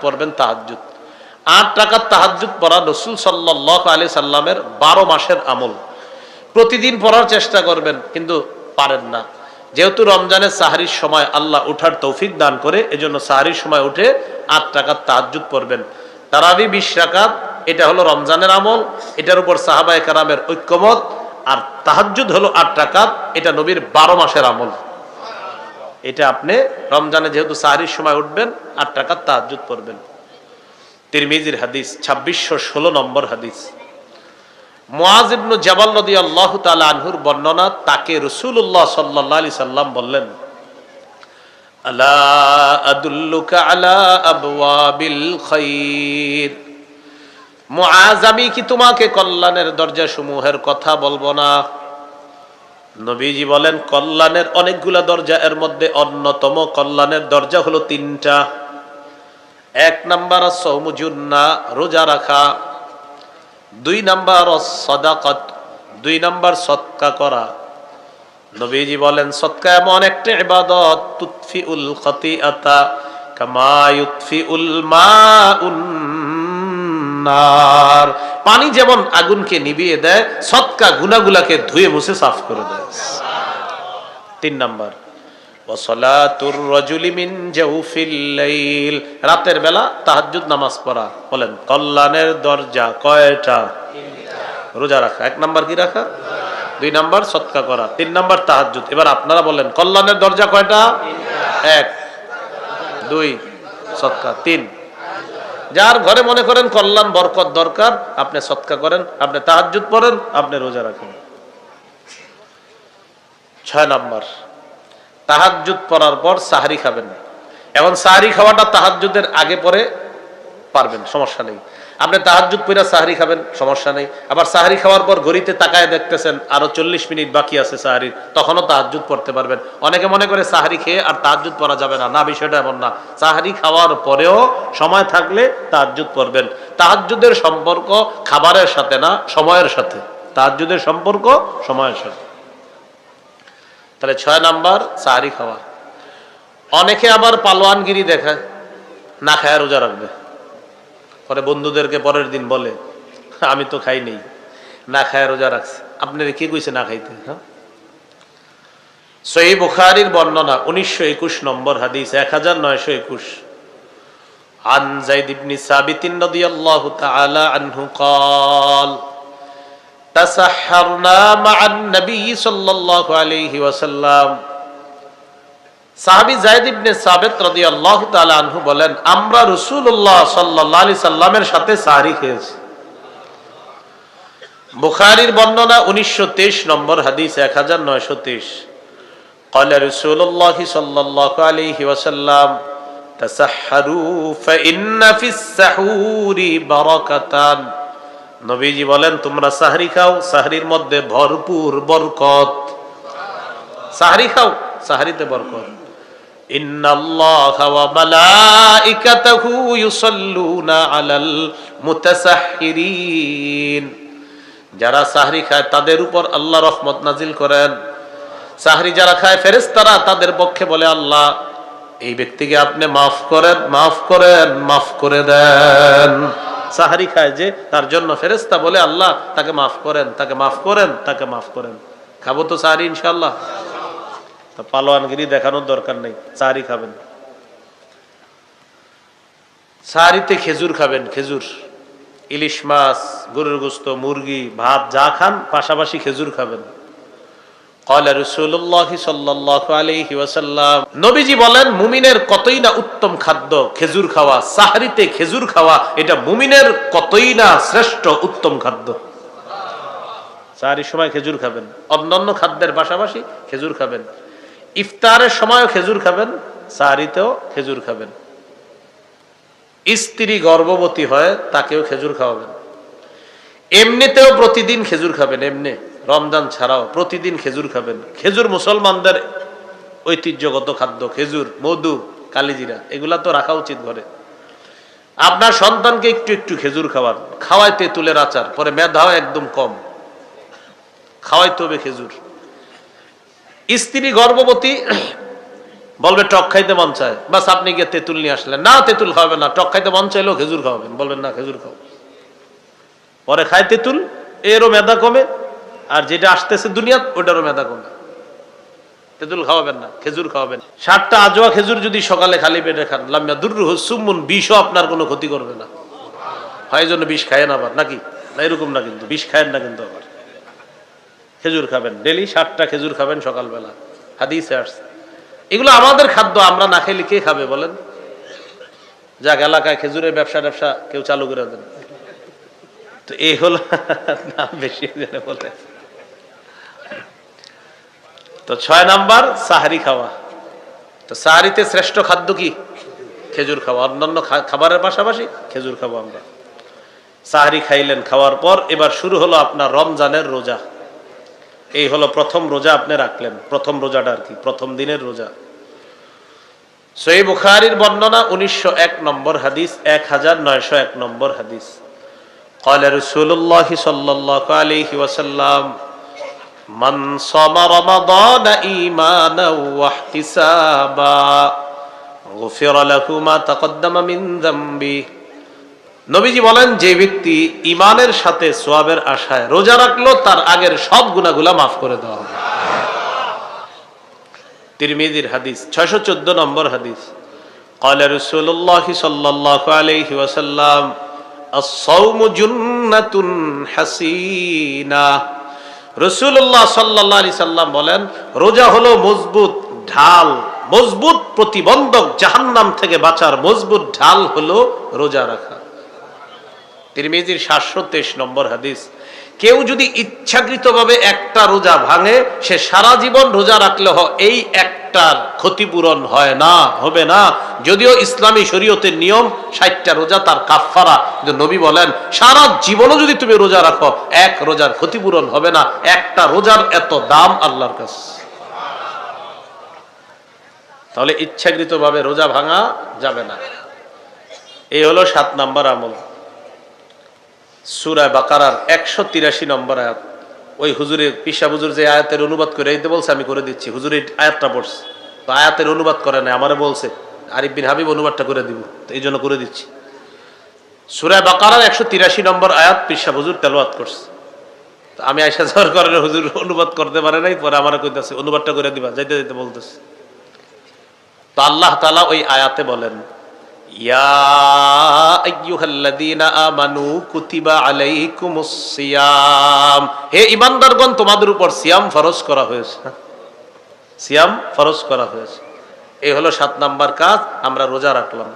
পড়বেন তাহাজ্জুদ। 8 রাকাত তাহাজ্জুদ পড়া রাসূল সাল্লাল্লাহু আলাইহি সাল্লামের 12 মাসের আমল। প্রতিদিন পড়ার চেষ্টা করবেন, কিন্তু পারেন না। যেহেতু রমজানের সাহরির সময় আল্লাহ উঠার তৌফিক দান করে, এজন্য সাহরির সময় উঠে 8 রাকাত তাহাজ্জুদ পড়বেন। তারাবি 20 রাকাত, এটা হলো রমজানের আমল, এটার উপর সাহাবায়ে কেরামের ঐক্যমত। আর তাহাজ্জুদ হলো 8 রাকাত, এটা নবীর 12 মাসের আমল। এটা আপনি রমজানে যেহেতু সাহরির সময় উঠবেন, 8 রাকাত তাহাজ্জুদ পড়বেন। তিরমিজির হাদিস, 2616 নম্বর হাদিস। মুআজ ইবনে জাবাল রাদিয়াল্লাহু তাআলা আনহুর বর্ণনা, তাকে রাসূলুল্লাহ সাল্লাল্লাহু আলাইহি সাল্লাম বললেন, আলা আদুল্লুকা আলা আবওয়াবিল খায়র। মুআজ, আমি কি তোমাকে কল্যাণের দরজা সমূহের কথা বলবো না? নবীজি বলেন, কল্যাণের অনেকগুলা দরজা, এর মধ্যে অন্যতম কল্যাণের দরজা হলো 3টা। 1 নাম্বার সাওমু জুন্না, রোজা রাখা। 2 নাম্বার সাদাকাত, 2 নাম্বার সদকা করা। নবীজি বলেন, সদকা এমন একটা ইবাদত, তুতফিউল খাতিআতা কামা ইউতফিউল মাউন নার। পানি যেমন আগুনকে নিভিয়ে দেয়, সদকা গুনাহগুলোকে ধুয়ে মুছে সাফ করে দেয়। 3 নাম্বার ওয়াসালাতুর রাজুলি মিন জাওফিল লাইল, রাতের বেলা তাহাজ্জুদ নামাজ পড়া। বলেন, কল্যাণের দরজা কয়টা? 3টা। রোজা রাখা 1 নাম্বার, কি রাখা? 2 নাম্বার সদকা করা, 3 নাম্বার তাহাজ্জুদ। এবার আপনারা বলেন, কল্যাণের দরজা কয়টা? 3টা। 1, 2, সদকা, 3। যার ঘরে মনে করেন কল্যাণ বরকত দরকার, আপনি সদকা করেন, আপনি তাহাজ্জুদ পড়েন, আপনি রোজা রাখেন। 6 নাম্বার, তাহাজ্জুদ পড়ার পর সাহরি খাবেন। এখন সাহরি খাওয়াটা তাহাজ্জুদের আগে পরে পারবেন, সমস্যা নেই। আপনি তাহাজ্জুদ পড়া সাহরি খাবেন, সমস্যা নেই। আবার সাহরি খাওয়ার পর ঘড়িতে তাকায় দেখতেছেন আরো 40 মিনিট বাকি আছে সাহরির, তখনও তাহাজ্জুদ পড়তে পারবেন। অনেকে মনে করে সাহরি খেয়ে আর তাহাজ্জুদ পড়া যাবে না, না, বিষয়টা এমন না। সাহরি খাওয়ার পরেও সময় থাকলে তাহাজ্জুদ পড়বেন। তাহাজ্জুদের সম্পর্ক খাবারের সাথে না, সময়ের সাথে। তাহাজ্জুদের সম্পর্ক সময়ের সাথে। তাহলে 6 নাম্বার সাহরি খাওয়া। অনেকে আবার পালোয়ানগিরি দেখায়, না খায় রোজা রাখবে, পরে বন্ধুদেরকে পরের দিন বলে, আমি তো খাই নেই, না খায় রোজা রাখছে। আপনার কে কইছে না খাইতে? হ্যাঁ, সহিহ বুখারীর বর্ণনা, 1921 নম্বর হাদিস, 1921। আন যায়েদ ইবনে সাবিত রাদিয়াল্লাহু তাআলা আনহু قال তাসাহহারনা মা'আন নবী সাল্লাল্লাহু আলাইহি ওয়াসাল্লাম। সাহাবী যায়েদ ইবনে সাবিত রাদিয়াল্লাহু তাআলা আনহু বলেন, আমরা রাসূলুল্লাহ সাল্লাল্লাহু আলাইহি সাল্লামের সাথে সাহরি খেয়েছি। বুখারীর বর্ণনা, 1923 নম্বর হাদিস, 1923। قال رسول الله صلى الله عليه وسلم تسحروا فإن في السحور بركة। নবীজি বলেন, তোমরা সাহরি খাও, সাহরির মধ্যে ভরপুর বরকত। সাহরি খাও, সাহরিতে বরকত। ইন্নাল্লাহা ওয়া মালাইকাতাহু ইউসাল্লুনা আলাল মুতাসাহহিরিন। যারা সাহরি খায় তাদের উপর আল্লাহ রহমত নাজিল করেন। সাহরি যারা খায় ফেরেশতারা তাদের পক্ষে বলে, আল্লাহ এই ব্যক্তিকে আপনি মাফ করেন, মাফ করেন, মাফ করে দেন। সাহরি খায় যে, তার জন্য ফেরেশতা বলে, আল্লাহ তাকে মাফ করেন, তাকে মাফ করেন, তাকে মাফ করেন। খাবো তো সাহরি ইনশাআল্লাহ। তো পালোয়ানগিরি দেখানোর দরকার নেই, সাহরি খাবেন। সাহরিতে খেজুর খাবেন, খেজুর, ইলিশ মাছ, গরুর গোশত, মুরগি, ভাত যা খান, পাশাপাশি খেজুর খাবেন। قال رسول الله صلى الله عليه وسلم, নবীজি বলেন, মুমিনের কতই না উত্তম খাদ্য খেজুর খাওয়া। সাহরিতে খেজুর খাওয়া এটা মুমিনের কতই না শ্রেষ্ঠ উত্তম খাদ্য। সাহরির সময় খেজুর খাবেন, অন্যান্য খাদ্যের পাশাপাশি খেজুর খাবেন। ইফতারের সময়ও খেজুর খাবেন, সাহরিতেও খেজুর খাবেন। স্ত্রী গর্ভবতী হয়, তাকেও খেজুর খাওয়াবেন। এমনিতেও প্রতিদিন খেজুর খাবেন, এমনি রমজান ছাড়াও প্রতিদিন খেজুর খাবেন। খেজুর মুসলমানদের ঐতিহ্যগত খাদ্য, খেজুর, মধু, কালিজিরা, এগুলা তো রাখা উচিত ঘরে। আপনার সন্তানকে একটু একটু খেজুর খাওয়ান, খাওয়াইতে তেঁতুলের আচার, পরে মেধাও একদম কম, খাওয়াইতে হবে খেজুর। স্ত্রী গর্ভবতী, বলবে টক খাইতে মন চায়, বাস আপনি গিয়ে তেঁতুল নিয়ে আসলেন, না তেঁতুল খাওয়াবেন না, টক খাইতে মন চাইলেও খেজুর খাওয়াবেন, বলবেন না খেজুর খাও, পরে খায় তেঁতুল, এরও মেধা কমে, আর যেটা আসতেছে দুনিয়া ওটারও মেধা কমে। তেঁতুল খাওয়াবেন না, খেজুর খাওয়াবেন। 60টা আজোয়া খেজুর যদি সকালে খালি পেটে খান, লামিয়া দুররুহু সুম্মুন, বিষও আপনার কোনো ক্ষতি করবে না। হয় জন্য বিষ খায়েন আবার নাকি? না এরকম না, কিন্তু বিষ খায়েন না, কিন্তু আবার খেজুর খাবেন, ডেলি 60টা খেজুর খাবেন সকালবেলা, হাদিসে আসছে। এগুলো আমাদের খাদ্য, আমরা না খাইলে কে খাবে বলেন? যাক, এলাকায় খেজুরের ব্যবসা কেউ চালু করে দেন তো। এই হলো নাম বেশি বলে। তো 6 নাম্বার সাহারি খাওয়া। তো সাহারিতে শ্রেষ্ঠ খাদ্য কি? খেজুর খাওয়া। অন্যান্য খাবারের পাশাপাশি খেজুর খাবো আমরা। সাহারি খাইলেন, খাওয়ার পর এবার শুরু হলো আপনার রমজানের রোজা। এই হলো প্রথম রোজা আপনি রাখলেন, প্রথম রোজাটা আর কি, প্রথম দিনের রোজা। সহিহ বুখারীর বর্ণনা 1901 নম্বর হাদিস, 1901 নম্বর হাদিস। قال رسول الله صلى الله عليه وسلم من صام رمضان إيمانا واحتسابا غفر له ما تقدم من ذنبه। নবীজি বলেন, যে ব্যক্তি ঈমানের সাথে সওয়াবের আশায় রোজা রাখলো, তার আগের সব গুনাহগুলো মাফ করে দেওয়া হবে। তিরমিজির হাদিস, 614 নম্বর হাদিস। قال رسول الله صلى الله عليه وسلم الصوم جنة حسينة। রাসূলুল্লাহ সাল্লাল্লাহু আলাইহি সাল্লাম বলেন, রোজা হলো মজবুত ঢাল, মজবুত প্রতিবন্ধক, জাহান্নাম থেকে বাঁচার মজবুত ঢাল হলো রোজা রাখা। তিরমিজির 723 নম্বর হাদিস। কেউ যদি ইচ্ছাকৃতভাবে একটা রোজা ভাঙে, সে সারা জীবন রোজা রাখলে এই একটার ক্ষতিপূরণ হয় না, হবে না। যদিও ইসলামী শরীয়তের নিয়ম 60টা রোজা তার কাফফারা, কিন্তু নবী বলেন সারা জীবনও যদি তুমি রোজা রাখো, এক রোজার ক্ষতিপূরণ হবে না। একটা রোজার এত দাম আল্লাহর কাছে। তাহলে ইচ্ছাকৃতভাবে রোজা ভাঙা যাবে না। এই হলো 7 নাম্বার আমল। সূরা বাকারার 183 নম্বর আয়াত। ওই হুজুরের পিসা হুজুর যে আয়াতের অনুবাদ করে দিতে বলছে, আমি করে দিচ্ছি। হুজুরের আয়াতটা পড়ছে, তো আয়াতের অনুবাদ করে নাই, আমারে বলছে আরিফ বিন হাবিব অনুবাদটা করে দিব, তো এই জন্য করে দিচ্ছি। সূরা বাকারার 183 নম্বর আয়াত পিসা হুজুর তেলাওয়াত করছে। তো আমি আয়েশা যাওয়ার কারণে হুজুর অনুবাদ করতে পারে নাই, পরে আমারে কইতাছে অনুবাদটা করে দিবা, যাইতে যাইতে বলতেছে। তো আল্লাহ তাআলা ওই আয়াতে বলেন, ইয়া আইয়ুহাল্লাযীনা আমানু কুতিবা আলাইকুমুস সিয়াম, হে ঈমানদারগণ, তোমাদের উপর সিয়াম ফরজ করা হয়েছে, সিয়াম ফরজ করা হয়েছে। এই হলো 7 নাম্বার কাজ, আমরা রোজা রাখলাম।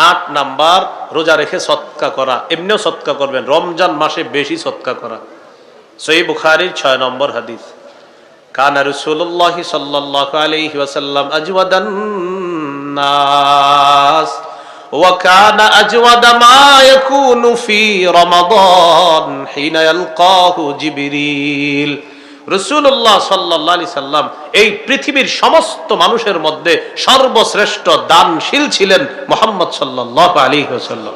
8 নাম্বার, রোজা রেখে সদকা করা। এমনিও সদকা করবেন, রমজান মাসে বেশি সদকা করা। সহিহ বুখারীর 6 নম্বর হাদিস। কানা রাসূলুল্লাহি সাল্লাল্লাহু আলাইহি ওয়াসাল্লাম আজওয়াদান নাস وكان أجود ما يكون في رمضان حين يلقاه جبريل। রাসূলুল্লাহ সাল্লাল্লাহু আলাইহি সাল্লাম এই পৃথিবীর সমস্ত মানুষের মধ্যে সর্বশ্রেষ্ঠ দানশীল ছিলেন মুহাম্মদ সাল্লাল্লাহু আলাইহি ওয়াসাল্লাম।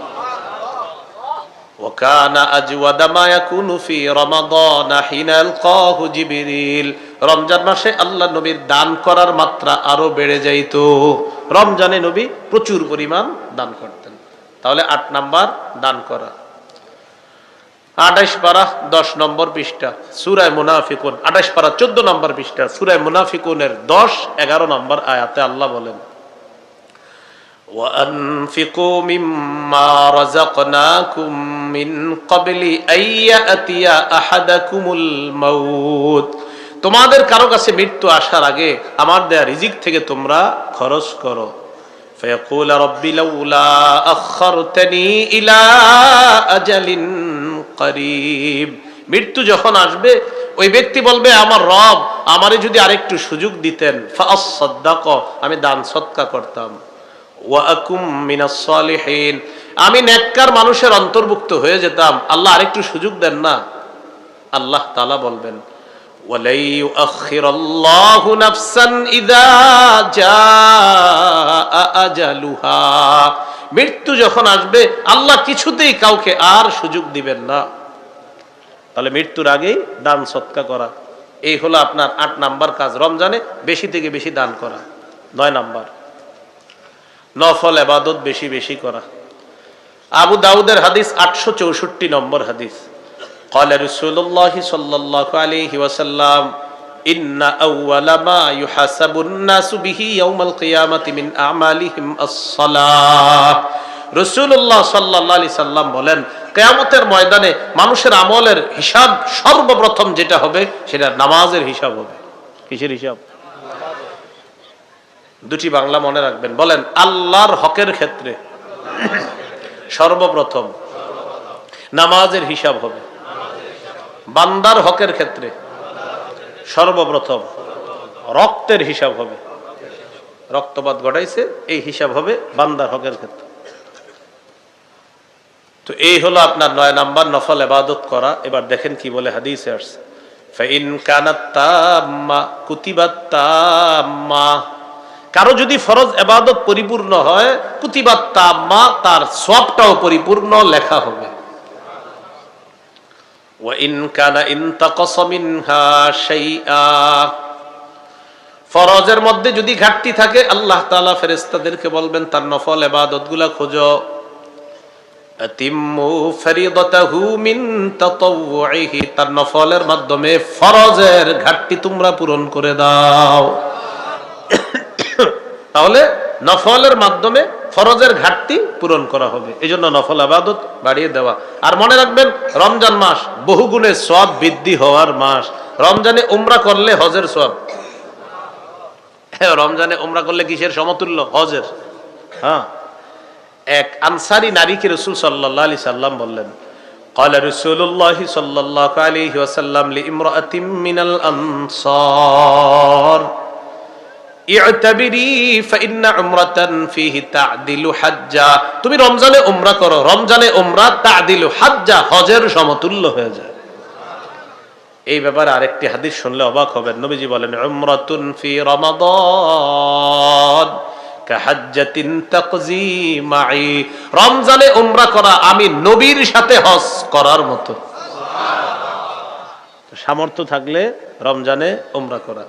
وكان أجود ما يكون في رمضان حين يلقاه جبريل। রমজান মাসে আল্লাহ নবীর দান করার মাত্রা আরো বেড়ে যাইত। রমজানে নবী প্রচুর পরিমাণ দান করতেন। তাহলে 8 নাম্বার দান করা। 28 পারা 10 নম্বর পৃষ্ঠা সূরা মুনাফিকুন, 28 পারা 14 নম্বর পৃষ্ঠা সূরা মুনাফিকুনের 10-11 নম্বর আয়াতে আল্লাহ বলেন, وَأَنفِقُوا مِمَّا رَزَقْنَاكُم مِّن قَبْلِ أَن يَأْتِيَ أَحَدَكُمُ الْمَوْتُ। তোমাদের কারো কাছে মৃত্যু আসার আগে আমার দেয়া রিজিক থেকে তোমরা খরচ করো। فَيَقُولَ رَبِّ لَوْلَا أَخَّرْتَنِي إِلَى أَجَلٍ قَرِيبٍ। মৃত্যু যখন আসবে, ওই ব্যক্তি বলবে, আমার রব আমারে যদি আরেকটু সুযোগ দিতেন, فَأَصَّدَّقَ, আমি দান সদকা করতাম, ওয়াকুম মিনাস সালিহিন, আমি নেককার মানুষের অন্তর্ভুক্ত হয়ে যেতাম। আল্লাহ আরেকটু সুযোগ দেন না। আল্লাহ তাআলা বলবেন, ওয়ালাই ইউআখিরুল্লাহু নাফসান ইযা জাআ আজালুহা। মৃত্যু যখন আসবে, আল্লাহ কিছুতেই কাউকে আর সুযোগ দিবেন না। তাহলে মৃত্যুর আগেই দান সদকা করা, এই হলো আপনার 8 নাম্বার কাজ। রমজানে বেশি থেকে বেশি দান করা। 9 নাম্বার, নফল ইবাদত বেশি বেশি করা। আবু দাউদের হাদিস 864 নম্বর হাদিস, قال رسول الله صلى الله عليه وسلم إن أول ما يحاسب الناس به يوم القيامة من أعمالهم الصلاة। রাসূলুল্লাহ সাল্লাল্লাহু আলাইহি সাল্লাম বলেন, কিয়ামতের ময়দানে মানুষের আমলের হিসাব সর্বপ্রথম যেটা হবে সেটা নামাজের হিসাব হবে। কিসের হিসাব? দুটি বাংলা মনে রাখবেন, বলেন আল্লাহর হকের ক্ষেত্রে সর্বপ্রথম নামাজের হিসাব হবে, বান্দার হকের ক্ষেত্রে সর্বপ্রথম রক্তের হিসাব হবে, রক্তপাত ঘটাইছে এই হিসাব হবে বান্দার হকের ক্ষেত্রে। তো এই হলো আপনার 9 নাম্বার নফল ইবাদত করা। এবার দেখেন কি বলে হাদিসে আসছে, ফাইন কানাত তাম্মা কুতিবাত তাম্মা, কারো যদি ফরজ ইবাদত পরিপূর্ণ হয় কুতিবাত তাম্মা, তার সওয়াবটাও পরিপূর্ণ লেখা হবে। ওয়া ইন কানা ইনতাকাসা মিনহা শাইআ, ফরজের মধ্যে যদি ঘাটতি থাকে আল্লাহ তাআলা ফেরেশতাদেরকে বলবেন তার নফল ইবাদতগুলো খোঁজো। আতিম্মু ফরিদাতাহু মিন তাতাওউহি, তার নফলের মাধ্যমে ফরজের ঘাটতি তোমরা পূরণ করে দাও। তাহলে নফলের মাধ্যমে ফরজের ঘাটতি পূরণ করা হবে, এজন্য নফল ইবাদত বাড়িয়ে দেওয়া। আর মনে রাখবেন রমজান মাস বহুগুণে সওয়াব বৃদ্ধি হওয়ার মাস। রমজানে উমরা করলে হজের সওয়াব, রমজানে উমরা করলে কিসের সমতুল্য? হজের। হ্যাঁ, এক আনসারী নারীকে রাসূল সাল্লাল্লাহু আলাইহি সাল্লাম বললেন, قال رسول الله صلى الله عليه وسلم لامرأة من الأنصار ই'তাবিরি ফাইন্না উমরাতান ফীহি তা'দিলু হাজ্জা, তুমি রমজানে উমরা করো, রমজানে উমরা তা'দিলু হাজ্জা, হজের সমতুল্য হয়ে যায়। এই ব্যাপারে আরেকটি হাদিস শুনলে অবাক হবেন, নবীজি বলেন উমরাতুন ফি রমাদান কাহাজ্জাতিন তাকজি মাই, রমজানে উমরা করা আমি নবীর সাথে হজ করার মতো। সুবহানাল্লাহ। সামর্থ্য থাকলে রমজানে উমরা করা,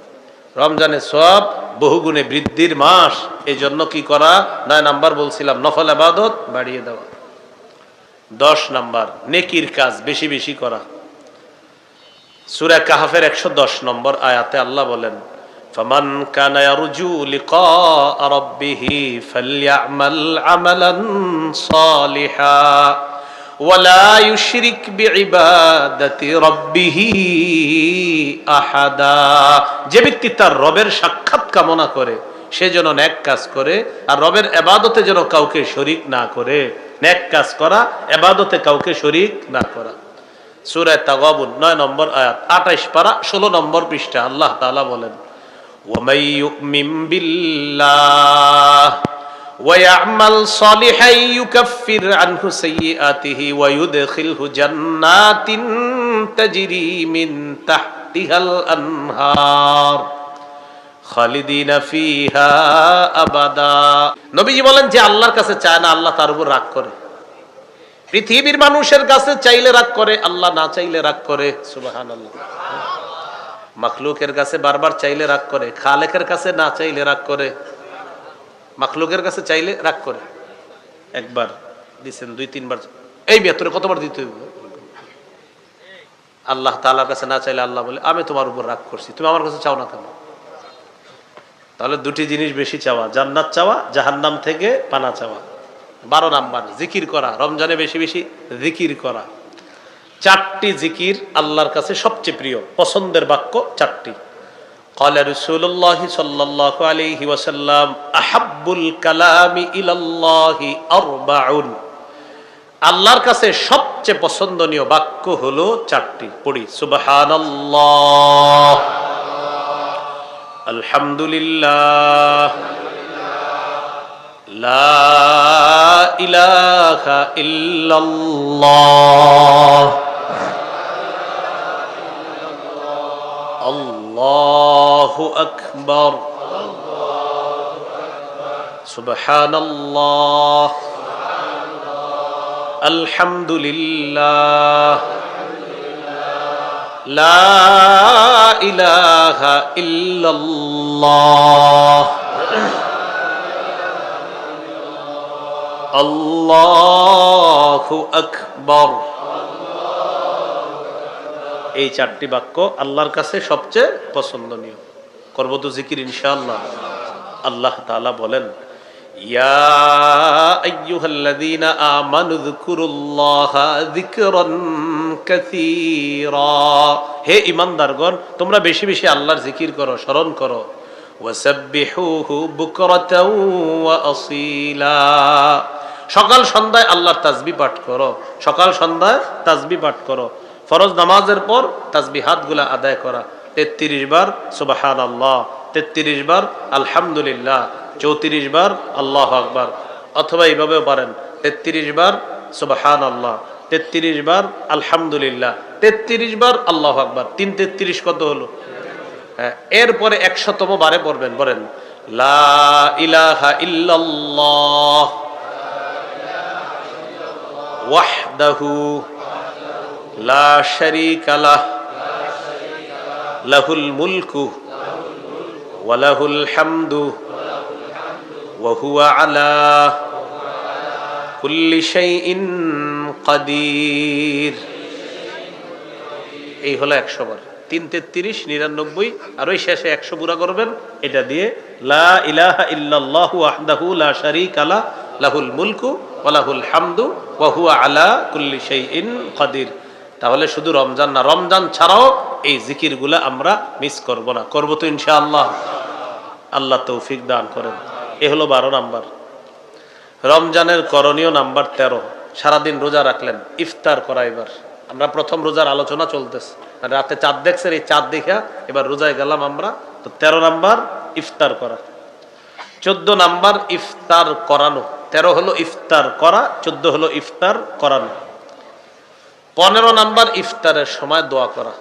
রমজানে সওয়াব বহুগুণে বৃদ্ধির মাস, এই জন্য কি করা? 9 নাম্বার বলছিলাম নফল ইবাদত বাড়িয়ে দেওয়া। 10 নাম্বার নেকির কাজ বেশি বেশি করা। সূরা কাহফের 110 নম্বর আয়াতে আল্লাহ বলেন, ফামান কানা ইয়ারজু লিকা রাব্বিহি ফালইআমাল আমালান সালিহা ওয়ালা ইউশরিক বিইবাদাতি রাব্বিহি আহাদা, যে ব্যক্তি তার রবের সাক্ষাৎ কামনা করে সে যেন নেক কাজ করে, আর রবের ইবাদতে যেন কাউকে শরীক না করে। নেক কাজ করা, ইবাদতে কাউকে শরীক না করা। সূরা তাগাবুন 9 নম্বর আয়াত, 28 পারা 16 নম্বর পৃষ্ঠা আল্লাহ তাআলা বলেন, ওয়া মান ইউমিন বিল্লাহ ويعمل صالحا يكفر عنه سيئاته ويدخله جنات تجري من تحتها الأنهار خالدين فيها أبدا। নবীজি বলেন যে আল্লাহর কাছে চায় না আল্লাহ তার উপর রাগ করে। পৃথিবীর মানুষের কাছে চাইলে রাগ করে, আল্লাহ না চাইলে রাগ করে। সুবহানাল্লাহ। মাখলুকের কাছে বারবার চাইলে রাগ করে, খালেকের কাছে না চাইলে রাগ করে। মাখলুকের কাছে চাইলে রাগ করে, একবার দিচ্ছেন 2-3 বার, এই বেতরে কতবার দিতে হবে? আল্লাহ তাআলার কাছে না চাইলে আল্লাহ বলে আমি তোমার উপর রাগ করছি, তুমি আমার কাছে চাও না কেন? তাহলে দুটি জিনিস বেশি চাওয়া, জান্নাত চাওয়া, জাহান্নাম থেকে পানা চাওয়া। 12 নাম্বার জিকির করা, রমজানে বেশি বেশি জিকির করা। 4টি জিকির আল্লাহর কাছে সবচেয়ে প্রিয়, পছন্দের বাক্য 4টি। قال رسول الله صلى الله عليه وسلم أحب الكلام إلى الله 4, আল্লাহর কাছে সবচেয়ে পছন্দনীয় বাক্য হলো 4টি। পড়ি, সুবহানাল্লাহ, আলহামদুলিল্লাহ, লা ইলাহা ইল্লাল্লাহ, আল্লাহু আকবার, সুবহানাল্লাহ, আলহামদুলিল্লাহ, লা ইলাহা ইল্লাল্লাহ। আল্লাহু আকবার। এই চারটি বাক্য আল্লাহর কাছে সবচেয়ে পছন্দনীয়। করব তো জিকির ইনশাআল্লাহ। আল্লাহ তাআলা বলেন, ইয়া আইয়ুহাল্লাযীনা আমানু যকুরুল্লাহা যিকরান কাসীরা। হে ঈমানদারগণ, তোমরা বেশি বেশি আল্লাহর জিকির করো, স্মরণ করো। ওয়াসাব্বিহুহু বুকরাতাও ওয়া আসীলা। সকাল সন্ধ্যায় আল্লাহর তাসবিহ পাঠ করো, সকাল সন্ধ্যায় তাসবিহ পাঠ করো। ফরজ নামাজের পর তাসবিহাতগুলা আদায় করা, 33 বার সুবহানাল্লাহ, 33 বার আলহামদুলিল্লাহ, 34 বার আল্লাহু আকবার। অথবা এইভাবেও পারেন, 33 বার সুবহানাল্লাহ, 33 বার আলহামদুলিল্লাহ, 33 বার আল্লাহু আকবার। 3 33 কত হলো? হ্যাঁ, এরপরে 100তম বারে পড়বেন, বলেন লা ইলাহা ইল্লাল্লাহ ওয়াহদাহু লা শারীকা লাহ লাহুল মুলকু ওয়া লাহুল হামদু ওয়া হুয়া আলা কুল্লি শাইইন কাদির। এই হলো 100 বার। 3 33 99, আর ওই শেষে 100 পুরা করবেন। এটা দিয়ে লা ইলাহা ইল্লাল্লাহু ওয়াহদাহু লা শারীকা লাহ লাহুল মুলকু ওয়া লাহুল হামদু ওয়া হুয়া আলা কুল্লি শাইইন কাদির। তাহলে শুধু রমজান না, রমজান ছাড়াও এই জিকিরগুলো আমরা মিস করব না। করব তো ইনশাআল্লাহ। আল্লাহ তৌফিক দান করেন। এ হলো 12 নাম্বার। রমজানের করণীয় নাম্বার 13, সারাদিন রোজা রাখলেন, ইফতার করা। এবার আমরা প্রথম রোজার আলোচনা চলতেছে, রাতে চাঁদ দেখছেন, এই চাঁদ দেখা এবার রোজায় গেলাম আমরা। তো 13 নাম্বার ইফতার করা। 14 নাম্বার ইফতার করানো। 13 হলো ইফতার করা, 14 হলো ইফতার করানো। 15 নাম্বার ইফতারের সময় দোয়া করা।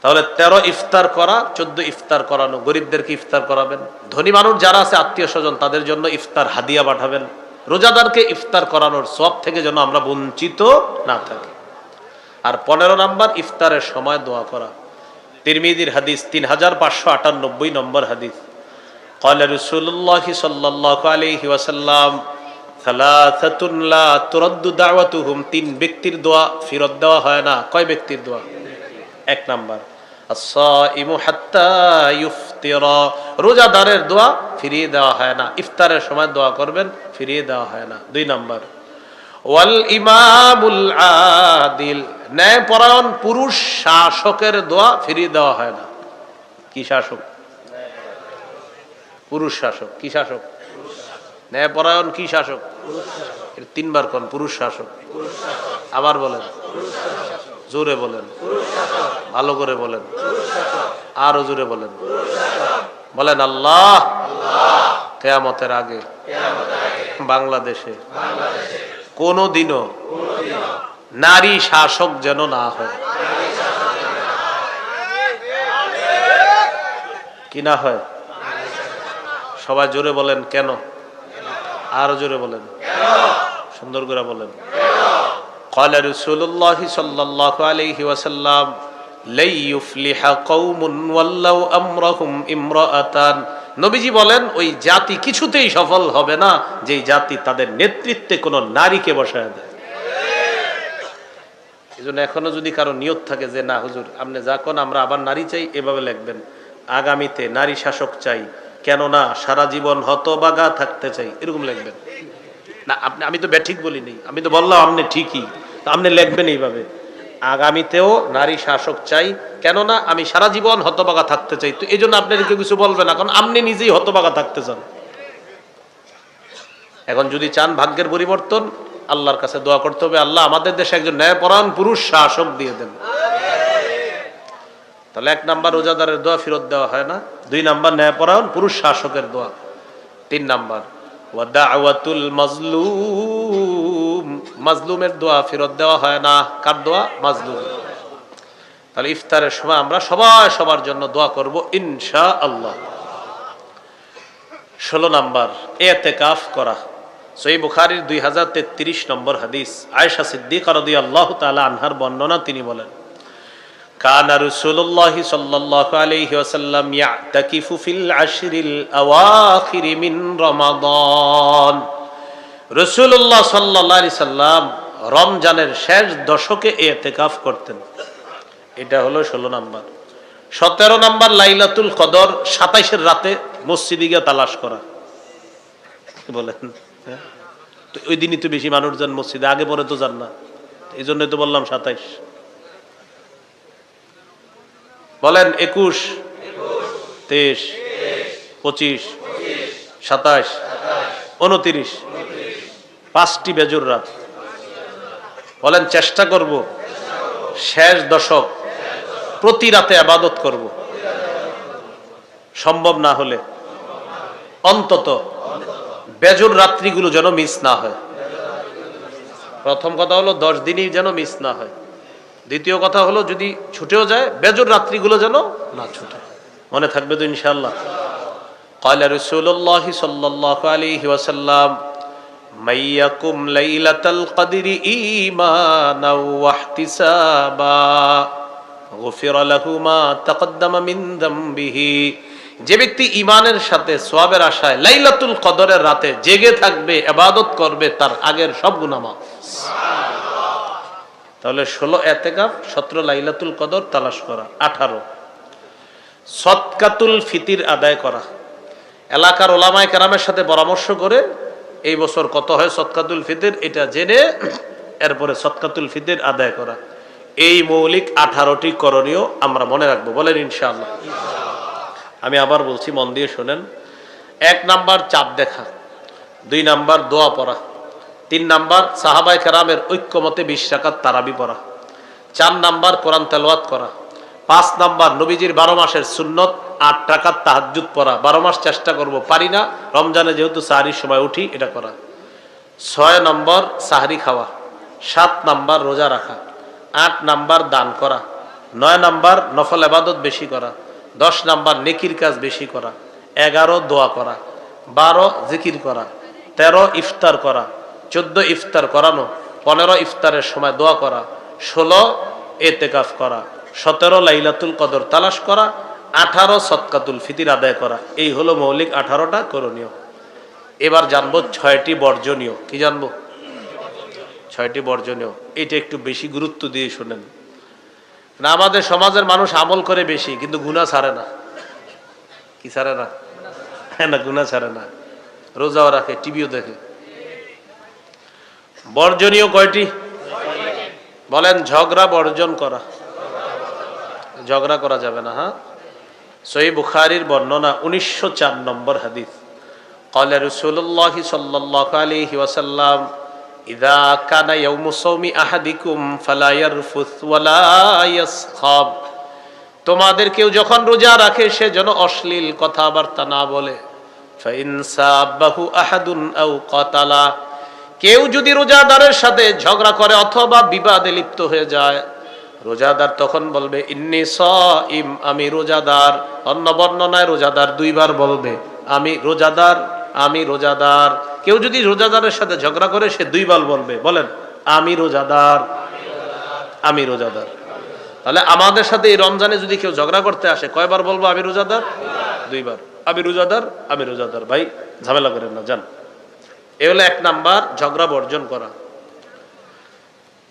তাহলে 13 ইফতার করা, 14 ইফতার করানো। গরিবদেরকে ইফতার করাবেন। ধনী মানুষ যারা আছে, আত্মীয় স্বজন, তাদের জন্য ইফতার হাদিয়া পাঠাবেন। রোজাদারকে ইফতার করানোর সওয়াব থেকে যেন আমরা বঞ্চিত না থাকি। আর 15 নাম্বার ইফতারের সময় দোয়া করা। তিরমিজির হাদিস 3598 নম্বর হাদিস। قال رسول الله صلى الله عليه وسلم ثلاثة لا ترد دعوتهم। 3 ব্যক্তির দোয়া ফিরত দেওয়া হয় না। কয় ব্যক্তির দোয়া? 1 নাম্বার as-saimu hatta yuftira। রোজাদারের দোয়া ফিরিয়ে দেওয়া হয় না। ইফতারের সময় দোয়া করবেন, ফিরিয়ে দেওয়া হয় না। 2 নাম্বার ওয়াল ইমামুল আদিল। ন্যায়পরায়ণ পুরুষ শাসকের দোয়া ফিরিয়ে দেওয়া হয় না। কি শাসক? পুরুষ শাসক। কি শাসক? ন্যায়পরায়ণ কি শাসক? 3 বার কোন? পুরুষ শাসক। আবার বলেন, জোরে বলেন, ভালো করে বলেন, আরো জোরে বলেন। বলেন আল্লাহ কিয়ামতের আগে বাংলাদেশে কোনদিনও নারী শাসক যেন না হয়। কি না হয়? সবাই জোরে বলেন কেন? আরো জোরে বলেন, সুন্দর করে বলেন। قال رسول الله صلى الله عليه وسلم لا يفلح قوم ولوا امرهم امرأة। নবীজি বলেন, ওই জাতি কিছুতেই সফল হবে না যে জাতি তাদের নেতৃত্বে কোন নারীকে বসায় দেয়। এজন্য এখনো যদি কারো নিয়ত থাকে যে না হুজুর আপনি যা কোন আমরা আবার নারী চাই, এভাবে লিখবেন, আগামীতে নারী শাসক চাই, কেন না সারা জীবন হতবাগা থাকতে চাই, এরকম লিখবেন না। আমি তো ব্যাঠিক বলিনি, আমি তো বললাম আপনি ঠিকই, তো আপনি লিখবেন এইভাবে, আগামীতেও নারী শাসক চাই, কেননা আমি সারা জীবন হতবাগা থাকতে চাই। তো এই জন্য আপনার কেউ কিছু বলবে না, কারণ আপনি নিজেই হতবাগা থাকতে চান। এখন যদি চান ভাগ্যের পরিবর্তন, আল্লাহর কাছে দোয়া করতে হবে, আল্লাহ আমাদের দেশে একজন ন্যায়পরায়ণ পুরুষ শাসক দিয়ে দেন। তাহলে 1 নাম্বার রোজাদারের দোয়া ফেরত দেওয়া হয় না। 2 নাম্বার ন্যায়পরায়ণ পুরুষ শাসকের দোয়া। 3 নাম্বার ওয়া দাওয়াতুল মাজলুম। মাজলুমের দোয়া ফেরত দেওয়া হয় না। কার দোয়া? মাজলুম। তাহলে ইফতারের সময় আমরা সবাই সবার জন্য দোয়া করব ইনশাআল্লাহ। 16 নাম্বার ইতিকাফ করা। সহিহ বুখারীর 2033 নম্বর হাদিস। আয়েশা সিদ্দিকা রাদিয়াল্লাহু তাআলা আনহার বর্ণনা, তিনি বলেন, কানা রাসূলুল্লাহ সাল্লাল্লাহু আলাইহি ওয়াসাল্লাম ইয়াতাকিফু ফিল আশরিল আওয়াখির মিন রমাদান। রাসূলুল্লাহ সাল্লাল্লাহু আলাইহি সাল্লাম রমজানের শেষ দশকে ইতিকাফ করতেন। এটা হলো 16 নাম্বার। 17 নাম্বার লাইলাতুল কদর 27-এর রাতে মসজিদে গিয়ে তালাশ করা। কি বলেন? তো ওই দিনই তো বেশি মানুষ যান মসজিদে, আগে পরে তো যান না, এই জন্যই তো বললাম 27। বলেন 21, 23, 25, 27, 29, 5টি বেজুর রাত। বলেন চেষ্টা করব শেষ দশক প্রতি রাতে ইবাদত করব, সম্ভব না হলে অন্তত বেজুর রাত্রিগুলো যেন মিস না হয়। প্রথম কথা হলো 10 দিনই যেন মিস না হয়। দ্বিতীয় কথা হলো যদি ছুটেও যায় বেজুর রাত্রিগুলো যেন না ছুটে। মনে থাকবে তো ইনশাআল্লাহ? قال رسول الله صلى الله عليه وسلم من يقم ليلة القدر إيمانا واحتسابا غفر له ما تقدم من ذنبه। যে ব্যক্তি ঈমানের সাথে সওয়াবের আশায় লাইলাতুল কদরের রাতে জেগে থাকবে, ইবাদত করবে, তার আগের সব গুনাহ মাফ। তাহলে 16 ইতিকাফ, 17 লাইলাতুল কদর তালাশ করা, 18 সদকাতুল ফিতির আদায় করা। এলাকার ওলামায়ে কেরামের সাথে পরামর্শ করে এই বছর কত হয় সদকাতুল ফিতির এটা জেনে এরপরে সদকাতুল ফিতির আদায় করা। এই মৌলিক 18টি করণীয় আমরা মনে রাখবো। বলেন ইনশাআল্লাহ। আমি আবার বলছি, মন দিয়ে শোনেন। 1 নাম্বার চাঁদ দেখা, 2 নাম্বার দোয়া পড়া, 3 নাম্বার সাহাবায়ে কেরামের ঐক্যমতে 20 রাকাত তারাবি পড়া, 4 নাম্বার কোরআন তেলাওয়াত করা, 5 নাম্বার নবীজির 12 মাসের সুন্নত 8 রাকাত তাহাজ্জুদ পড়া। 12 মাস চেষ্টা করব, পারি না, রমজানে যেহেতু সাহরির সময় উঠি এটা করা। 6 নম্বর সাহরি খাওয়া, 7 নাম্বার রোজা রাখা, 8 নাম্বার দান করা, 9 নাম্বার নফল ইবাদত বেশি করা, 10 নাম্বার নেকির কাজ বেশি করা, 11 দোয়া করা, 12 জিকির করা, 13 ইফতার করা, 14 ইফতার করানো, 15 ইফতারের সময় দোয়া করা, 16 ইতিকাফ করা, 17 লাইলাতুল কদর তালাশ করা, 18 সদকাতুল ফিতির আদায় করা। এই হলো মৌলিক 18টা করণীয়। এবার জানবো 6টি বর্জনীয়। কি জানবো? 6টি বর্জনীয়। এটা একটু বেশি গুরুত্ব দিয়ে শুনেন। না, আমাদের সমাজের মানুষ আমল করে বেশি কিন্তু গুনাহ ছাড়ে না। কি ছাড়ে না? না, গুনাহ ছাড়ে না। রোজাও রাখে, টিভিও দেখে। বর্জনীয় কয়টি? বলেন ঝগড়া বর্জন করা। ঝগড়া করা যাবে না। হ্যাঁ, সহিহ বুখারীর বর্ণনা 1904 নম্বর হাদিস। قال رسول الله صلى الله عليه وسلم إذا كان يوم صوم أحدكم فلا يرفث ولا يسخب। তোমাদের কেউ যখন রোজা রাখে সে যেন অশ্লীল কথাবার্তা না বলে। فإن سابه أحد أو قتله। কেউ যদি রোজাদারের সাথে ঝগড়া করে অথবা বিবাদে লিপ্ত হয়ে যায়, রোজাদার তখন বলবে ইন্নী সাইম, আমি রোজাদার। অন্য বর্ণনায় রোজাদার 2 বার বলবে আমি রোজাদার, আমি রোজাদার। কেউ যদি রোজাদারের সাথে ঝগড়া করে সে 2 বার বলবে, বলেন আমি রোজাদার, আমি রোজাদার। তাহলে আমাদের সাথে এই রমজানে যদি কেউ ঝগড়া করতে আসে কয়বার বলবো আমি রোজাদার? 2 বার। আমি রোজাদার, আমি রোজাদার। ভাই ঝামেলা করেন না, যান। এ হলো 1 নাম্বার ঝগড়া বর্জন করা।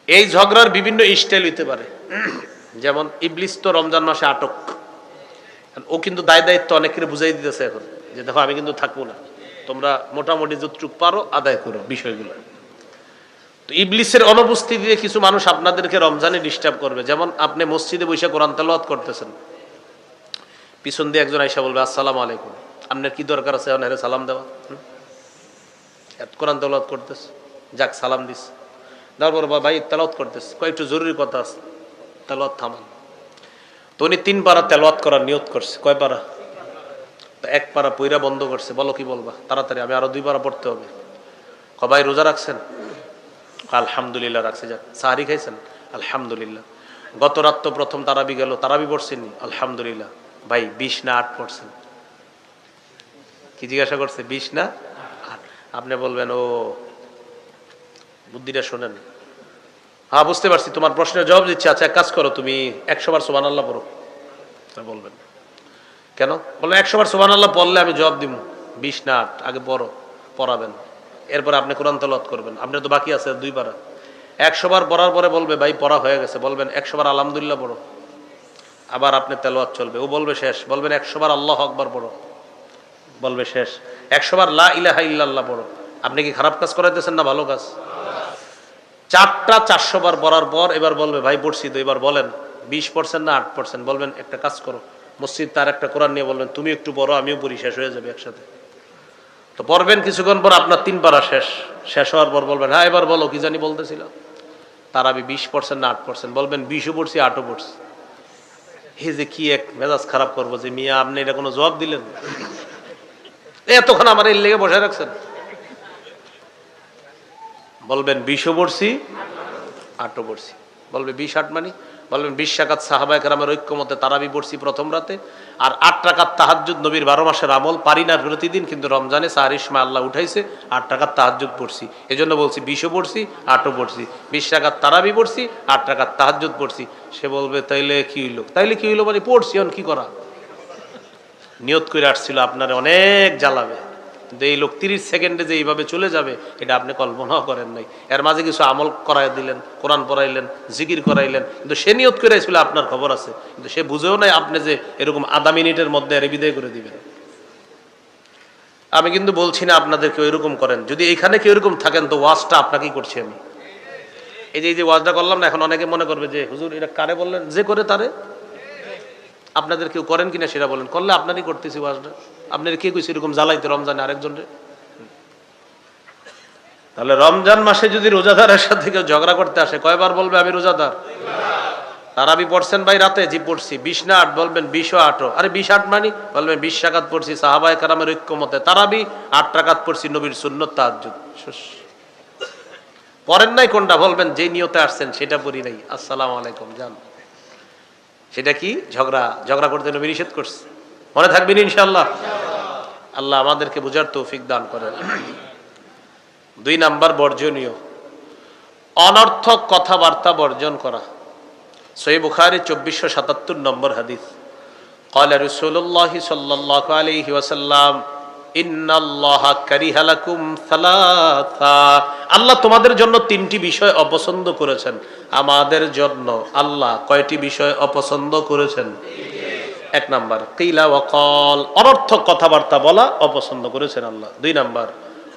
এই ঝগড়ার বিভিন্ন স্টাইল হইতে পারে। যেমন ইবলিস তো রমজান মাসে আটক, ও কিন্তু দায়িত্ব অনেকের বুঝাই দিতেছে এখন যে দেখো আমি কিন্তু থাকবো না, তোমরা মোটামুটি যতটুকু পারো আদায় করো বিষয়গুলো। তো ইবলিসের অনুপস্থিতিতে কিছু মানুষ আপনাদেরকে রমজানে ডিস্টার্ব করবে। যেমন আপনি মসজিদে বসে কোরআন তেলাওয়াত করতেছেন, পিছন দিয়ে একজন আইসা বলবে আসসালামু আলাইকুম। আপনার কি দরকার আছে এখন এর সালাম দেওয়া? কোরআন তেলাওয়াত করতেছে, যাক সালাম দিস। তারপর ভাই তেলাওয়াত করতেছে, কয়েকটু জরুরি কথা আছে, তেলাওয়াত থামান। তো উনি 3 পারা তেলাওয়াত করার নিয়ত করছে। কয় পারা? 1 পারা পইরা বন্ধ করছে। বলো কি বলবা? তাড়াতাড়ি, আমি আরো 2 পারা পড়তে হবে। ভাই রোজা রাখছেন? আলহামদুলিল্লাহ রাখছি। যাক সাহারি খাইছেন? আলহামদুলিল্লাহ। গত রাত তো প্রথম তারাবি গেল, তারাবি পড়ছেন? আলহামদুলিল্লাহ। ভাই 20 না 8 পড়ছেন? কি জিজ্ঞাসা করছে? 20 না 8। আপনি বলবেন ও বুদ্ধিটা শোনেন। হ্যাঁ বুঝতে পারছি, তোমার প্রশ্নের জবাব দিচ্ছি। আচ্ছা এক কাজ করো, তুমি 100 বার সুবহানাল্লাহ পড়ো। বলবেন কেন? বলবেন 100 বার সুবহানাল্লাহ পড়লে আমি জবাব দিব। 20 না 8 আগে পড়ো, পড়াবেন। এরপর আপনি কোরআন তেলাওয়াত করবেন, আপনার তো বাকি আছে 2 পারা। 100 বার পড়ার পরে বলবে ভাই পড়া হয়ে গেছে, বলবেন 100 বার আলহামদুলিল্লাহ পড়ো, আবার আপনি তেলাওয়াত চলবে, ও বলবে শেষ, বলবেন 100 বার আল্লাহু আকবার পড়ো, বলবে শেষ, 100 বার লা ইলাহা ইল্লাল্লাহ পড়ো। আপনি কি খারাপ কাজ করাইতেছেন না ভালো কাজ? 400 বার পড়ার পর এবার বলবে ভাই পড়ছি তো, এবার বলেন 20% না 8%, বলবেন একটা কাজ করো, মসজিদ তার একটা কোরআন নিয়ে বলবেন তুমি একটু পড়ো আমিও পড়ি, শেষ হয়ে যাবে একসাথে। তো পড়বেন, কিছুক্ষণ পর আপনার 3 পারা শেষ হওয়ার পর বলবেন হ্যাঁ এবার বলো কি জানি বলতেছিল, তারাবি 20% না 8%, বলবেন 20ও পড়ছি 8ও পড়ছি। এই যে কি এক মেজাজ খারাপ করবো যে মিয়া আপনি এটা কোনো জবাব দিলেন, এতক্ষণ আমার এই লেগে বসে রাখছেন। বলবেন 20ও পড়ছি 8ও পড়ছি, বলবে 20 8 মানে, বলবেন 20 রাকাত সাহাবায়ে কেরামের ঐক্যমতে তারাবি পড়ছি প্রথম রাতে, আর 8 রাকাত তাহাজ্জুদ নবীর 12 মাসের আমল, পারি না প্রতিদিন, কিন্তু রমজানে সাহরির সময় আল্লাহ উঠাইছে 8 রাকাত তাহাজ্জুদ পড়ছি, এজন্য বলছি 20ও পড়ছি 8ও পড়ছি, 20 রাকাত তারাবি পড়ছি 8 রাকাত তাহাজ্জুদ পড়ছি। সে বলবে তাইলে কি হইলো, মানে পড়ছি এখন কি করা, নিয়ত করে আসছিল আপনারে অনেক জ্বালাবে, কিন্তু এই লোক 30 সেকেন্ডে যে এইভাবে চলে যাবে এটা আপনি কল্পনাও করেন নাই। এর মাঝে কিছু আমল করাই দিলেন, কোরআন পড়াইলেন, জিকির করাইলেন, কিন্তু সে নিয়ত করে আসছিল আপনার খবর আছে, কিন্তু সে বুঝেও নাই আপনি যে এরকম আধা মিনিটের মধ্যে এর বিদায় করে দিবেন। আমি কিন্তু বলছি না আপনাদেরকে ওইরকম করেন, যদি এখানে কেউ এরকম থাকেন তো ওয়াজটা আপনাকেই করছি আমি। এই যে ওয়াজটা করলাম না, এখন অনেকে মনে করবে যে হুজুর এটা কারে বললেন, যে করে তারে। আপনাদের কেউ করেন কিনা সেটা বলেন, করলে আপনারই করতেছি ওয়াজটা, আপনার কে কইছে এরকম জ্বালাইতে রমজানে আরেকজনরে। তাহলে রমজান মাসে যদি রোজাদারের সাথে কেউ ঝগড়া করতে আসে কয়বার বলবে আমি রোজাদার? তারাবি পড়ছেন ভাই রাতে, জি পড়ছি, 20 না 8, বলবেন 20ও 8ও, আরে 20 8 মানি, বলবেন 20 রাকাত পড়ছি সাহাবায়ে কেরামের ঐক্যমতে তারাবি, 8 রাকাত পড়ছি নবীর সুন্নত তাহাজ্জুদ। পড়েন নাই কোনটা, বলবেন যে নিয়তে আসছেন সেটা পড়ি নাই, আসসালামু আলাইকুম যান। সেটা কি ঝগড়া করতে নবী নিষেধ করছে, মনে থাকবেন ইনশাআল্লাহ। আল্লাহ আমাদেরকে বুঝার তৌফিক দান করেন। 2 নাম্বার বর্জনীয়, অনর্থক কথাবার্তা বর্জন করা। সহিহ বুখারী 2477 নম্বর হাদিস, قال رسول الله صلى الله عليه وسلم إن الله كره لكم ثلاثا, আল্লাহ তোমাদের জন্য 3টি বিষয় অপছন্দ করেছেন। আমাদের জন্য আল্লাহ কয়টি বিষয় অপছন্দ করেছেন? 1 নাম্বার কিলা ওয়া ক্বাল, অনর্থক কথাবার্তা বলা অপছন্দ করেছেন আল্লাহ। 2 নাম্বার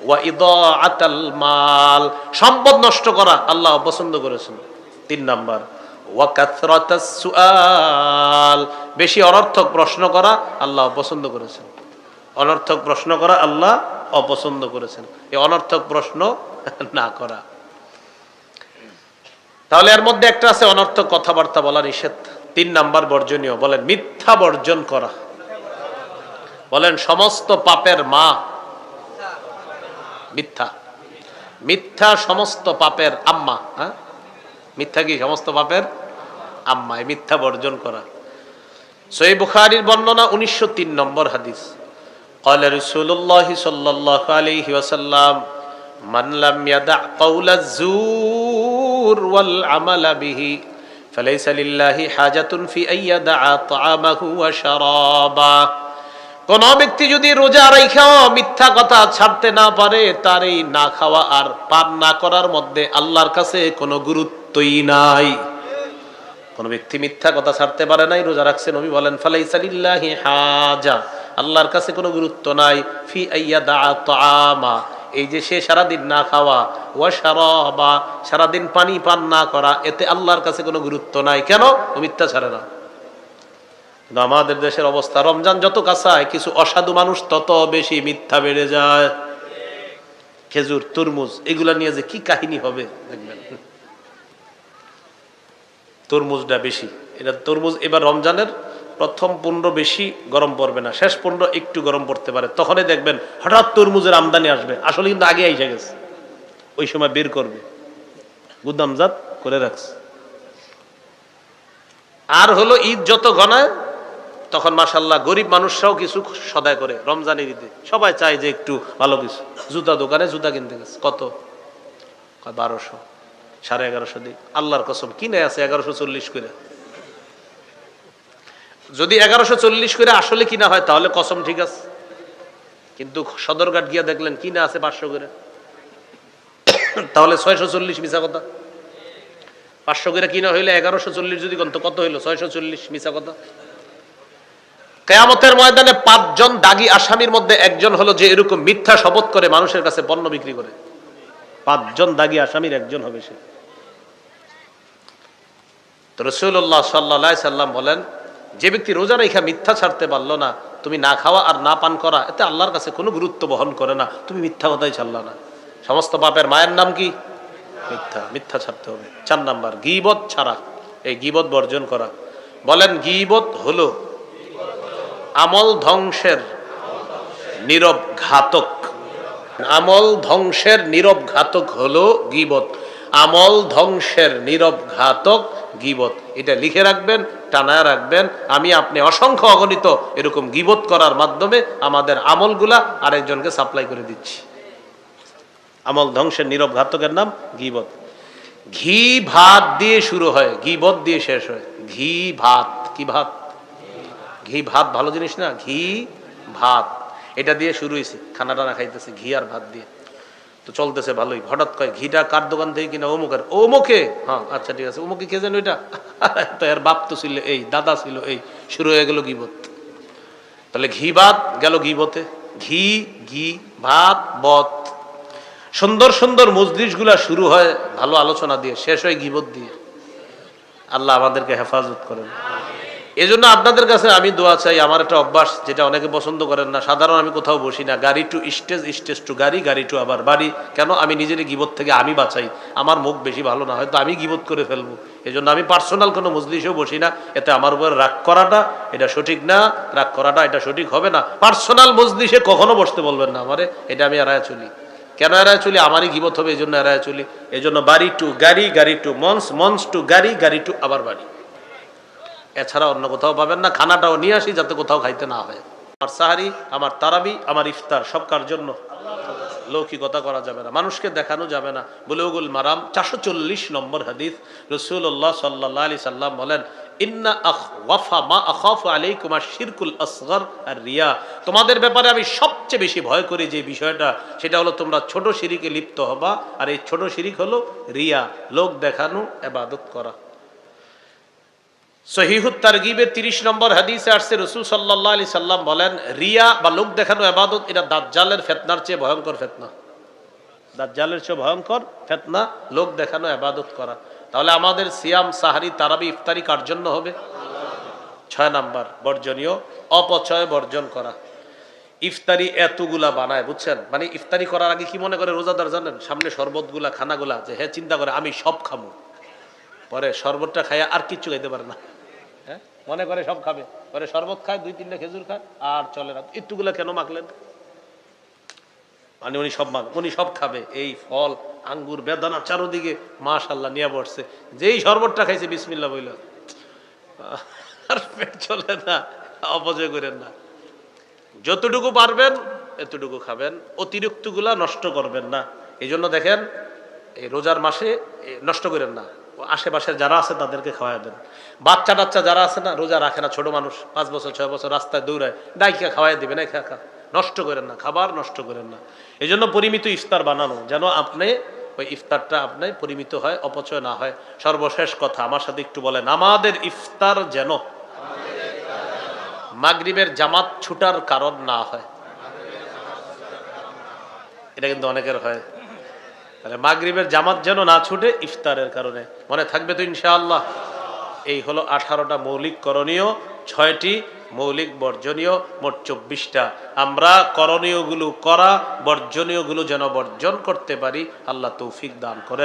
ওয়া ইদাআতাল মাল, সম্পদ নষ্ট করা আল্লাহ অপছন্দ করেছেন। 3 নাম্বার ওয়া কাসরাতাস সুআল, বেশি অনর্থক প্রশ্ন করা আল্লাহ অপছন্দ করেছেন। অনর্থক প্রশ্ন করা আল্লাহ অপছন্দ করেছেন, এই অনর্থক প্রশ্ন না করা। তাহলে এর মধ্যে একটা আছে অনর্থক কথাবার্তা বলা নিষেধ। 3 নাম্বার বর্জনীয়, বলেন মিথ্যা বর্জন করা। বলেন সমস্ত পাপের মা মিথ্যা, মিথ্যা সমস্ত পাপের আম্মা। হ্যাঁ, মিথ্যা কি সমস্ত পাপের আম্মা, মিথ্যা বর্জন করা। সহিহ বুখারীর বর্ণনা 1903 নম্বর হাদিস, قال رسول الله صلى الله عليه وسلم من لم يدع قول الزور والعمل به فليس لله حاجة في أن يدع طعامه وشرابه, কোন ব্যক্তি যদি রোজা রাখাও মিথ্যা কথা ছাড়তে না পারে, তার এই না খাওয়া আর পান না করার মধ্যে আল্লাহর কাছে কোনো গুরুত্বই নাই। কোন ব্যক্তি মিথ্যা কথা ছাড়তে পারে নাই, রোজা রাখছে, নবী বলেন ফালাইসা লিল্লাহি হাজা, আল্লাহর কাছে কোনো গুরুত্ব নাই। ফি আইয়াদা তাআমা, এই যে সে সারাদিন না খাওয়া, ওয়া শারাবা, সারাদিন পানি পান না করা, এতে আল্লাহর কাছে কোনো গুরুত্ব নাই। কেন? ও মিথ্যা ছাড়ে না। কিন্তু আমাদের দেশের অবস্থা, রমজান যত কাছায় কিছু অসাধু মানুষ তত বেশি মিথ্যা বেড়ে যায়। খেজুর, তরমুজ এগুলা নিয়ে যে কি কাহিনী হবে দেখবেন। তরমুজটা বেশি, এটা তরমুজ এবার রমজানের প্রথম 15 বেশি গরম পড়বে না, শেষ 15 একটু গরম পড়তে পারে, তখনই দেখবেন হঠাৎ তরমুজের আমদানি আসবে। আসলে কিন্তু আগে এসে গেছে, ওই সময় বের করবে, গুদামজাত করে রাখছে। আর হলো ঈদ যত ঘনায় তখন মাশাআল্লাহ গরিব মানুষরাও কিছু সদায় করে। রমজানের ঈদে সবাই চায় যে একটু ভালো কিছু, জুতা দোকানে জুতা কিনতে গেছে, কত 1200 1150 দিক, আল্লাহর কসম কিনে আছে 1140 করে। যদি 1140 করে আসলে কিনা হয় তাহলে কসম ঠিক আছে, কিন্তু সদরঘাট গিয়া দেখলেন কিনা আছে 500 করে। তাহলে 640 মিছা কথা। 500 করে কিনা হইলে 1140 যদি কত হইলো? 640 মিছা কথা। কিয়ামতের ময়দানে 5 জন দাগী আসামির মধ্যে একজন হলো যে এরকম মিথ্যা শপথ করে মানুষের কাছে পণ্য বিক্রি করে। 5 জন দাগী আসামির একজন হবে সে। তো রাসূলুল্লাহ সাল্লাল্লাহু আলাইহি সাল্লাম বলেন, যে ব্যক্তি রোজা রেখা মিথ্যা ছাড়তে পারলো না, তুমি না খাওয়া আর না পান করা এতে আল্লাহর কাছে কোনো গুরুত্ব বহন করে না, তুমি মিথ্যা কথাই ছাড়লা না। সমস্ত পাপের মায়ের নাম কি? মিথ্যা। মিথ্যা ছাড়তে হবে। 4 নাম্বার গীবত ছাড়া, এই গীবত বর্জন করা। বলেন, গীবত হলো আমল ধ্বংসের নীরব ঘাতক। আমল ধ্বংসের নীরব ঘাতক হলো গীবত। আমল ধ্বংসের নীরব ঘাতক গীবত। এটা লিখে রাখবেন, টানায় রাখবেন। আমি আপনি অসংখ্য অগণিত এরকম গীবত করার মাধ্যমে আমাদের আমলগুলা আরেকজনকে সাপ্লাই করে দিচ্ছি। আমল ধ্বংসের নীরব ঘাতকের নাম গীবত। ঘি ভাত দিয়ে শুরু হয়, গীবত দিয়ে শেষ হয়। ঘি ভাত, কি ভাত? ঘি ভাত ভালো জিনিস না? ঘি ভাত, এটা দিয়ে শুরু হয়েছে। খানা টানা খাইতেছে ঘি আর ভাত দিয়ে, তো চলতেছে ভালোই। হঠাৎ কয়, ঘিটা কার দোকান থেকে কিনা? অমুকের। অমুকে? হ্যাঁ, আচ্ছা ঠিক আছে। অমুকে কে যেন এটা? তো এর বাপ তো ছিল এই, দাদা ছিল এই। শুরু হয়ে গেল গীবত। তাহলে ঘি ভাত গেল গীবতে। ঘি, ঘি ভাত, বত। সুন্দর সুন্দর মজলিস গুলা শুরু হয় ভালো আলোচনা দিয়ে, শেষ হয় গীবত দিয়ে। আল্লাহ আমাদেরকে হেফাজত করেন। এই জন্য আপনাদের কাছে আমি দোয়া চাই। আমার একটা অভ্যাস, যেটা অনেকে পছন্দ করেন না, সাধারণ আমি কোথাও বসি না, গাড়ি টু স্টেজ, স্টেজ টু গাড়ি, গাড়ি টু আবার বাড়ি। কেন? আমি নিজের গীবত থেকে আমি বাঁচাই। আমার মুখ বেশি ভালো না, হয়তো আমি গীবত করে ফেলবো। এই জন্য আমি পার্সোনাল কোনো মজলিসেও বসি না। এতে আমার উপর রাগ করাটা এটা সঠিক না, রাগ করাটা এটা সঠিক হবে না। পার্সোনাল মজলিসে কখনো বসতে বলবেন না আমারে, এটা আমি এড়ায় চলি। কেন এড়ায় চলি? আমারই গীবত হবে, এই জন্য এড়ায় চলি। এই জন্য বাড়ি টু গাড়ি, গাড়ি টু মঞ্চ, মঞ্চ টু গাড়ি, গাড়ি টু আবার বাড়ি। এছাড়া অন্য কোথাও পাবেন না। খানাটাও নিয়ে আসি যাতে কোথাও খাইতে না হয়। আমার সাহারি, আমার তারাবি, আমার ইফতার সব কার জন্য? লৌকিকতা করা যাবে না, মানুষকে দেখানো যাবে না। বুলুগুল মারাম 440 নম্বর হাদিস, রাসূলুল্লাহ সাল্লাল্লাহু আলাইহি সাল্লাম বলেন, ইন্না আখওয়াফা মা আখাফু আলাইকুম আশ-শিরকুল আসগর আর রিয়া। তোমাদের ব্যাপারে আমি সবচেয়ে বেশি ভয় করি যে বিষয়টা, সেটা হলো তোমরা ছোট শিরকে লিপ্ত হবা। আর এই ছোট শিরক হলো রিয়া, লোক দেখানো, ইবাদত করা। সহিহুত তারগিবের 30 নম্বর হাদিসে আসছে, রাসূল সাল্লাল্লাহু আলাইহি সাল্লাম বলেন, রিয়া বা লোক দেখানো ইবাদত এটা দাজ্জালের ফিতনার চেয়ে ভয়ঙ্কর ফিতনা। দাজ্জালের চেয়ে ভয়ঙ্কর ফিতনা লোক দেখানো ইবাদত করা। তাহলে আমাদের সিয়াম, সাহারি, তারাবি, ইফতারি কার জন্য হবে? 6 নাম্বার বর্জনীয়, অপচয় বর্জন করা। ইফতারি এতগুলা বানায়, বুঝছেন? মানে ইফতারি করার আগে কি মনে করে রোজাদার জানেন? সামনে শরবতগুলা, খানাগুলা, যে হ্যাঁ চিন্তা করে আমি সব খাবো। পরে শরবতটা খায় আর কিচ্ছু খাইতে পারে না। হ্যাঁ, মনে করে সব খাবে, পরে শরবত খায়, 2-3টা খেজুর খায়, আর চলে না। একটুগুলা কেন মাখলেন? মানে উনি সব খাবে। এই ফল, আঙ্গুর, বেদানা চারোদিকে মাশাআল্লাহ নিয়ে বসছে। যেই শরবতটা খাইছে বিসমিল্লাহ বইল, আর পেট চলে না। অপচয় করেন না, যতটুকু পারবেন এতটুকু খাবেন, অতিরিক্ত গুলা নষ্ট করবেন না। এই জন্য দেখেন, এই রোজার মাসে নষ্ট করেন না। আশেপাশের যারা আছে তাদেরকে খাওয়াই দেন। বাচ্চা টাচ্চা যারা আছে না, রোজা রাখে না, ছোট মানুষ, 5 বছর 6 বছর, রাস্তায় দৌড়ায়, ডাইকা খাওয়াই দেবেন। খা, নষ্ট করেন না, খাবার নষ্ট করেন না। এই জন্য পরিমিত ইফতার বানানো, যেন আপনি ওই ইফতারটা আপনি পরিমিত হয়, অপচয় না হয়। সর্বশেষ কথা, আমার সাথে একটু বলেন, আমাদের ইফতার যেন মাগরিবের জামাত ছুটার কারণ না হয়। এটা কিন্তু অনেকের হয়। তাহলে মাগরিবের জামাত যেন না ছুটে ইফতারের কারণে। মনে থাকবে তো ইনশাআল্লাহ? এই হলো 18টা মৌলিক করণীয়, 6টি মৌলিক বর্জনীয়, মোট 24টা। আমরা করণীয়গুলো করা, বর্জনীয়গুলো যেন বর্জন করতে পারি। আল্লাহ তৌফিক দান করে।